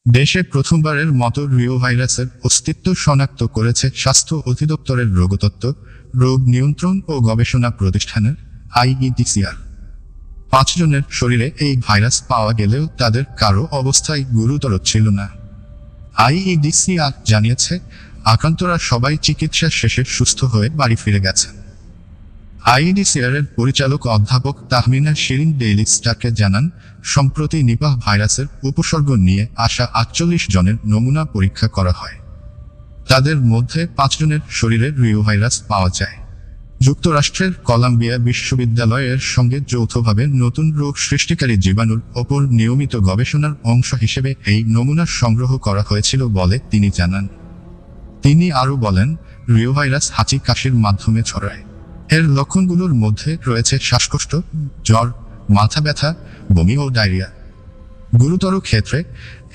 দেশে প্রথমবারের মতো রিওভাইরাসের অস্তিত্ব শনাক্ত করেছে স্বাস্থ্য অধিদপ্তরের রোগতত্ত্ব, রোগ নিয়ন্ত্রণ ও গবেষণা প্রতিষ্ঠানের আইইডিসিআর। 5 জনের শরীরে এই ভাইরাস পাওয়া গেলেও তাদের কারো অবস্থায় গুরুতর ছিল না। আইইডিসিআর জানিয়েছে, আক্রান্তরা সবাই চিকিৎসা শেষে সুস্থ হয়ে বাড়ি ফিরে গেছেন। আইইডিসিআর-এর পরিচালক অধ্যাপক তাহমিনা শিরিন ডেইলি স্টারকে জানান, সম্প্রতি নিপাহ ভাইরাসের উপসর্গ নিয়ে আসা 48 জনের নমুনা পরীক্ষা করা হয়। তাদের মধ্যে 5 জনের শরীরে রিওভাইরাস পাওয়া যায়। যুক্তরাষ্ট্রের কলাম্বিয়া বিশ্ববিদ্যালয়ের সঙ্গে যৌথভাবে নতুন রোগ সৃষ্টিকারী জীবাণুর ওপর নিয়মিত গবেষণার অংশ হিসেবে এই নমুনা সংগ্রহ করা হয়েছিল বলে তিনি জানান। তিনি আরও বলেন, রিওভাইরাস হাঁচি কাশির মাধ্যমে ছড়ায়। এর লক্ষণগুলোর মধ্যে রয়েছে শ্বাসকষ্ট, জ্বর, মাথা ব্যথা, বমি ও ডায়রিয়া। গুরুতর ক্ষেত্রে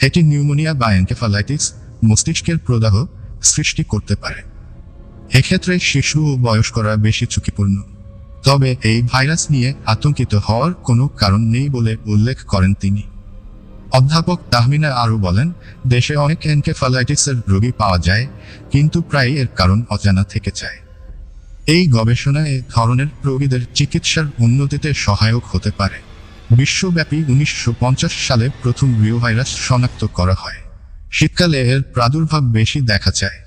এটি নিউমোনিয়া বা এনকেফালাইটিস, মস্তিষ্কের প্রদাহ সৃষ্টি করতে পারে। এক্ষেত্রে শিশু ও বয়স্করা বেশি ঝুঁকিপূর্ণ। তবে এই ভাইরাস নিয়ে আতঙ্কিত হওয়ার কোনো কারণ নেই বলে উল্লেখ করেন তিনি। অধ্যাপক তাহমিনা আরও বলেন, দেশে অনেক এনকেফালাইটিসের রোগী পাওয়া যায়, কিন্তু প্রায়ই এর কারণ অজানা থেকে যায়। এই গবেষণা এ ধরনের রোগীদের চিকিৎসার উন্নতিতে সহায়ক হতে পারে। বিশ্বব্যাপী 1950 সালে প্রথম রিওভাইরাস শনাক্ত করা হয়। শীতকালে এর প্রাদুর্ভাব বেশি দেখা যায়।